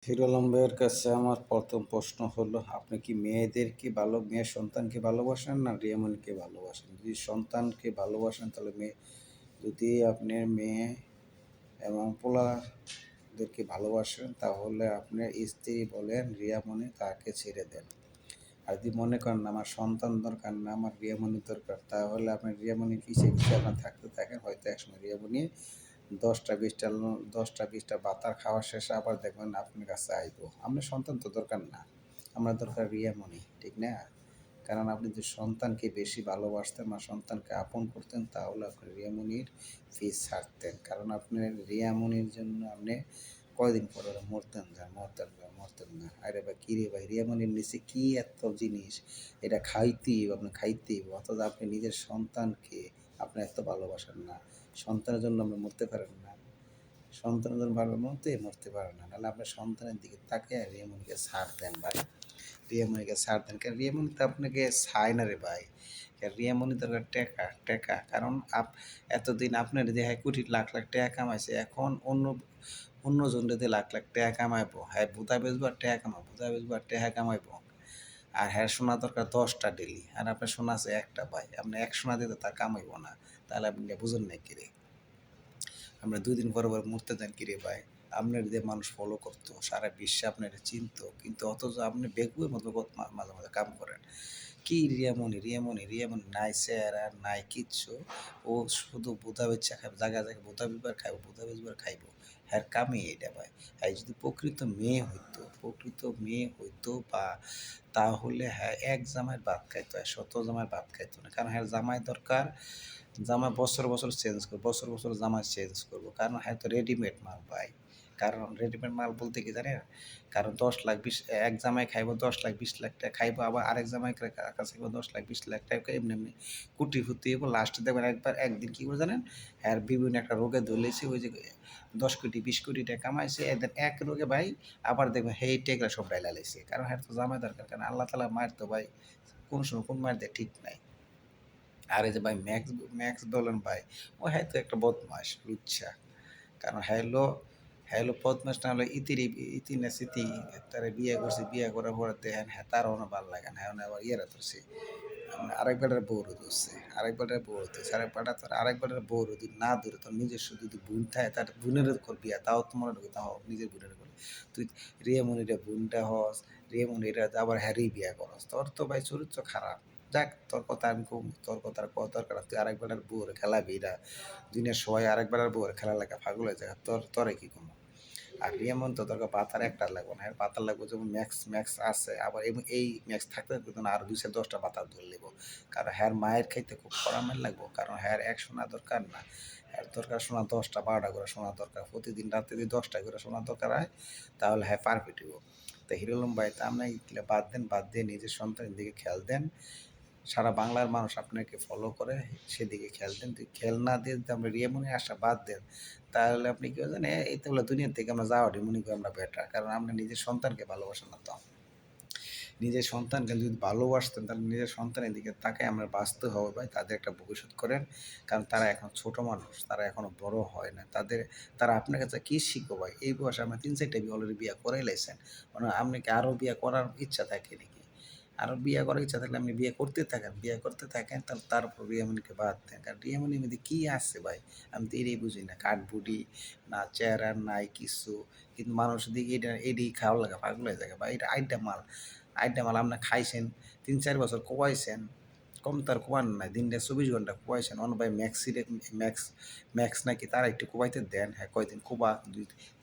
Hero Alam ভাইয়ের কাছে আমার প্রথম প্রশ্ন হলো, আপনি কি মেয়ে সন্তানকে ভালোবাসেন না রিয়ামণিকে ভালোবাসেন? যদি সন্তানকে ভালোবাসেন তাহলে যদি আপনি মেয়ে এবং পোলাদেরকে ভালোবাসেন তাহলে আপনার স্ত্রী বলেন রিয়ামণি তাকে ছেড়ে দেন। আর যদি মনে করেন আমার সন্তান দরকার না, আমার রিয়ামণি দরকার, তাহলে আপনার রিয়ামণি পিছিয়ে পিছিয়ে আপনার থাকতে থাকেন। হয়তো একসময় রিয়ামণি 10টা 20টা বাতার খাওয়া শেষে আবার দেখবেন আপনার কাছে আইবো। আপনার সন্তান তো দরকার না, আমার দরকার রিয়ামণি, ঠিক না? কারণ আপনি যদি সন্তানকে বেশি ভালোবাসতেন বা সন্তানকে আপন করতেন তাহলে আপনি রিয়ামণির ফিস ছাড়তেন। কারণ আপনার রিয়ামণির জন্য আপনি কয়দিন পরে মরতেন না। আরে ভাই কী রে ভাই, রিয়ামণির নিচে কী এত জিনিস, এটা খাইতেই আপনি খাইতেই, অথচ আপনি নিজের সন্তানকে আপনি এত ভালোবাসেন না। সন্তানের জন্য আপনি মরতে পারেন না, সন্তানের জন্য মরতে পারেন না, নাহলে আপনার সন্তানের দিকে তাকে রিয়ামণিকে ছাড় দেন ভাই। রিয়ামণিকে ছাড় দেন, কারণ রিয়ামণি তো আপনাকে ছায় না রে ভাই। রিয়ামণি দরকার টেকা টেকা, কারণ এতদিন আপনার যে হ্যাঁ কোটি লাখ লাখ টাকা কামাইছে, এখন অন্যজন যদি লাখ লাখ টাকা কামাইবো, হ্যাঁ বুদা বেচবো আর টাকা কামাবো, বুদা বেচবো আর টাকা কামাইবো। আর হ্যাঁ সোনা দরকার 10টা ডেলি, আর আপনার সোনা আছে একটা ভাই, আপনি এক সোনা দিতে তার কামাইবো না। তাহলে আপনি বুঝেন না কিরে, আমরা 2 দিন পরে পরে মরতে যান কিরে ভাই। আপনার যে মানুষ ফলো করতো, সারা বিশ্বে আপনার চিনতো, কিন্তু অথচ আপনি বেকুবের মতো মাঝে মাঝে কাম করেন। কি রিয়ামণি নাই চেহারা নাই কিচ্ছু, ও শুধু বোধা বেচা খাইব, জায়গায় জায়গায় বোধা বিবার খাইব, বোধা বেচবার খাইব। হ্যাঁ কামই এটা ভাই। হ্যাঁ যদি প্রকৃত মেয়ে হইতো বা তাহলে হ্যাঁ এক জামাইয়ের ভাত খাইতো, হ্যাঁ 100 জামাইয়ের ভাত খাইতো না। কারণ হ্যাঁ জামাই দরকার, জামা বছর বছর চেঞ্জ করবো, বছর বছর জামা চেঞ্জ করবো, কারণ হ্যাঁ তো রেডিমেড মাল ভাই। কারণ রেডিমেড মাল বলতে কি জানেন, কারণ 10 লাখ 20, এক জামাই খাইবো 10 লাখ 20 লাখ টাকা খাইবো, আবার আরেক জামাই কাছে খাইবো 10 লাখ 20 লাখ টাকা, এমনি এমনি কুটি ফুটি হইব। লাস্টে দেখবেন একদিন কী করে জানেন, আর বিভিন্ন একটা রোগে ধরলেছে, ওই যে 10 কোটি 20 কোটি টাকা কামাইছে, একদিন এক রোগে ভাই আবার দেখবেন হেই টেকরা সব ডাইলা লাইছে। কারণ হ্যাঁ তো জামাই দরকার, কারণ আল্লাহ তালা মায়ের তো ভাই কোন সময় কোন মায়ের দেয় ঠিক নাই। আর এই যে ভাই ম্যাক্স ম্যাক্স বলেন ভাই, ও হ্যাঁ তো একটা বদমাস লুচ্ছা। কারণ হ্যালো বদমাস না হলে ইতি না স্মৃতি তারা বিয়ে করছে, বিয়ে করার পরে দেখেন হ্যাঁ তারও না ভালো লাগে না, হ্যাঁ আবার ইয়েরা ধরছে, আরেকবারের বউরও ধরছে, আরেকবারের বউর যদি না ধরে তোর নিজস্ব যদি বোন থাকে, তার বোনের কর বিয়া, তাও তোমার তাও নিজের বোনের করে। তুই রিয়ামণিটা বোনটা হস, রিয়ামণিটা আবার হ্যারি বিয়া করস, তোর তো ভাই চরিত্র খারাপ। যাক তোর কথা আমি কম, তোর কথা আর কত দরকার, তুই আরেকবারের বউরে খেলাবি, এটা দুনিয়ার সবাই আরেকবারের বউরে খেলা লাগা পাগল হয়ে যায়, তোরে কি কম। আর রিয়ামন তো দরকার পাতার একটা লাগবে না, পাতার লাগবে যেমন ম্যাক্স ম্যাক্স আছে, আবার এবং এই ম্যাক্স থাকতে থাকতে না আরো 2-10টা পাতা ধরে নেব। কারণ হ্যার মায়ের খাইতে খুব কড়া মার লাগবো, কারণ হ্যার এক সোনা দরকার না, হ্যার দরকার সোনা 10টা 12টা করে সোনা দরকার, প্রতিদিন রাতে যদি 10টা করে সোনা দরকার হয় তাহলে হ্যাঁ পারফেক্ট হইব। তো হিরো আলম ভাই, তা আপনি এগুলো বাদ দেন, বাদ দিয়ে নিজের সন্তানের দিকে খেয়াল দেন। সারা বাংলার মানুষ আপনাকে ফলো করে, সেদিকে খেয়াল দেন। তুই খেয়াল না দিয়ে যদি আমরা রিয়ামনি আসা বাদ দেন, তাহলে আপনি কি জানেন, এই তো বলে দুনিয়া থেকে আমরা যাওয়াটি মনে করি আমরা বেটার। কারণ আমরা নিজের সন্তানকে ভালোবাসেন না তো, নিজের সন্তানকে যদি ভালোবাসতেন তাহলে নিজের সন্তানের দিকে তাকে আমরা বাঁচতে হবে ভাই, তাদের একটা ভবিষ্যৎ করেন। কারণ তারা এখন ছোট মানুষ, তারা এখনো বড় হয় না, তারা আপনার কাছে কী শিখবো ভাই? এই বয়সে আমরা 3-4টা বিয়ে অলরেডি বিয়ে করাই লাইছেন, মানে আপনি কি আরও বিয়ে করার ইচ্ছা থাকে নাকি? আরও বিয়ে করার ইচ্ছা থাকলে আপনি বিয়ে করতে থাকেন, তাহলে তারপর রিয়ামণিকে বাদ দেন। কারণ রিয়ামণির মধ্যে কী আছে ভাই, আমি তো এটাই বুঝি না। কাঠবুড়ি না, চেহারা নাই কিছু, কিন্তু মানুষ দিকে এটাই খাওয়া লাগা পাগল হয়ে যায় ভাই। এটা আইটেম মাল আপনার খাইছেন, 3-4 বছর কোয়াইছেন, কম তার কোয়ান নাই, দিনটা 24 ঘন্টা কোয়াইছেন। অন ভাই ম্যাক্স ম্যাক্স নাকি তারা একটু কোবাইতে দেন, হ্যাঁ কয়দিন কোবা,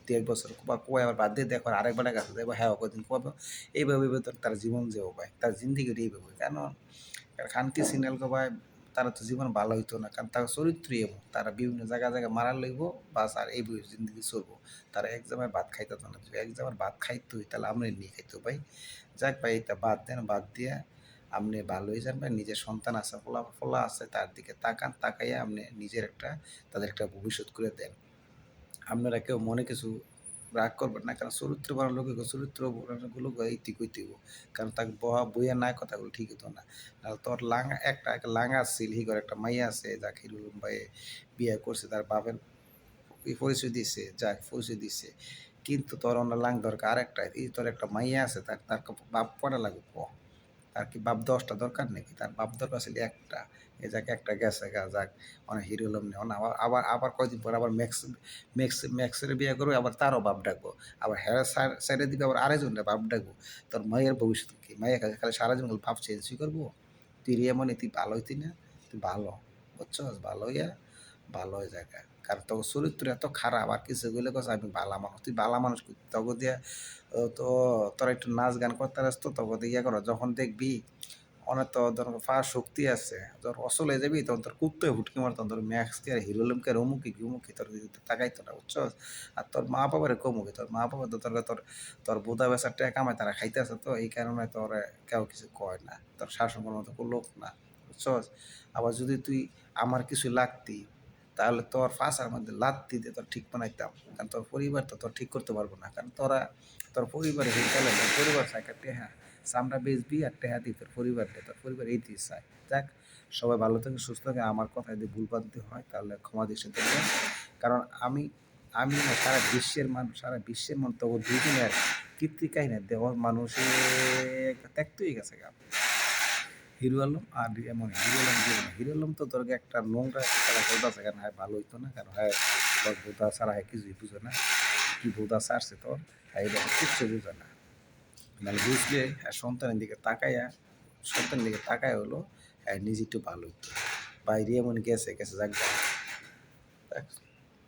2-1 বছর কোবাই আবার বাদ দিয়ে দেখো আরেকবার কাছে দেখবো, হ্যাঁ কয়দিন কোবাবো। এইভাবে তার জীবন যাবো ভাই, তার জিন্দিগিটা এইভাবে। কেন খানকি সিনাল গো ভাই, তারা তো জীবন ভালো হইতো না, কারণ তার চরিত্রই এমন, তারা বিভিন্ন জায়গায় মারার লইব, বাস আর এই জিন্দগি চলবো। তারা এক জামায় ভাত খাইতো না, যদি এক জামার ভাত খাইতোই তাহলে আমরা নিয়ে খাইতো ভাই। যাক ভাই এটা বাদ দেন, বাদ দিয়ে আপনি ভালো হয়ে যান ভাই। নিজের সন্তান আছে, ফলা আছে, তার দিকে তাকান, তাকাইয়া আপনি তাদের একটা ভবিষ্যৎ করে দেন। আপনারা কেউ মনে কিছু রাগ করবেন না, কারণ চরিত্রবান লোকে চরিত্রগুলো এইটি কইতে হইব। কারণ তাকে বইয়া নাই কথাগুলো ঠিক হতো না। নাহলে তোর একটা লাঙ্গা ছিল, হিগর একটা মাইয়া আছে যাকে হিরুল ভাই বিয়ে করছে, তার বাপের পরিচয় দিছে, যাক পরিচয় দিছে, কিন্তু তোর অন্য লাং দরকার আরেকটা, এই তোর একটা মাইয়া আছে, তার তার বাপ কটা লাগবে ক? তার কি বাপ 10টা দরকার নাকি? তার বাপ দরকার ছিল একটা। এই যাক একটা গেছে গা, যাক অনেক হিরো হলাম না, আবার আবার আবার কয়দিন পর আবার ম্যাক্সের বিয়ে করবে, আবার তারও বাপ ডাকবো, আবার হ্যাঁ সাইডে দিবে, আবার আরেকজনের বাপ ডাকবো। তোর মায়ের ভবিষ্যৎ কি? মাইয়া খালি খালি সারা জীবন বাপ চেঞ্জই করবো? তুই রে মনে তুই ভালো হইতি না? তুই ভালো, বুঝছস? ভালো হইয়া ভালো হয়ে জায়গা, কারণ তোর চরিত্র এত খারাপ, আর কিছু গুলো কস আমি বালা মানুষ, তুই বালা মানুষ তগো দিয়া তো তোরা একটু নাচ গান করতে আসতো তগো দিয়ে ইয়ে করো, যখন দেখবি অনেক তো ধর পা শক্তি আছে, তোর অসল হয়ে যাবি, তখন তোর কুত্তে হুটকি মারতো, তোর ম্যাক্স কে আর হিরোলমকে আর অমুকি গুমুকি তোর তাকাইতো না, বুঝছস? আর তোর মা বাবার কমুকি, তোর মা বাবা তো তোর তোর তোর বোধা বেচার টাকা কামায়, তারা খাইতেছে, তো এই কারণে তোর কেউ কিছু কয় না, তোর শাসনের মতো কোনো লোক না, বুঝছস? আবার যদি তুই আমার কিছু লাগতি, তাহলে তোর ফাঁসার মধ্যে লাত্তি দিয়ে তোর ঠিক বানাইতাম, কারণ তোর পরিবার তো তোর ঠিক করতে পারবো না, কারণ তোরা তোর পরিবারে হিংসা পরিবার চাইকা টেহা চামড়া বেচবি আর টেহা দিই তোর পরিবার দিয়ে, তোর পরিবার এইটাই চায়। যাক, সবাই ভালো থাকে সুস্থ থাকে, আমার কথা যদি ভুল বানতে হয় তাহলে ক্ষমা দৃষ্টি দেখবেন, কারণ আমি আমি না সারা বিশ্বের মানুষ, সারা বিশ্বের মানুষ তবু দুদিনের কীর্তি কাহিনী দেহ মানুষের ত্যাক্ত হয়ে গেছে গা। হিরো আলম আর এমন হিরো আলম জীবন, হিরো আলম তো তোর একটা নোংরা খেলা করতেছে, কারণ হ্যাঁ ভালো হইতো না, কারণ হ্যাঁ তোর বোধা ছাড়া হ্যাঁ কিছুই বুঝে না, কি বোধা ছাড়ছে তোর, হ্যাঁ এটা কিচ্ছু বুঝে না। মানে বুঝলে হ্যাঁ সন্তানের দিকে তাকাইয়া, সন্তানের দিকে তাকায় হলো হ্যাঁ নিজে একটু ভালো হইতো, বাইরে এমন গেছে গেছে যাক।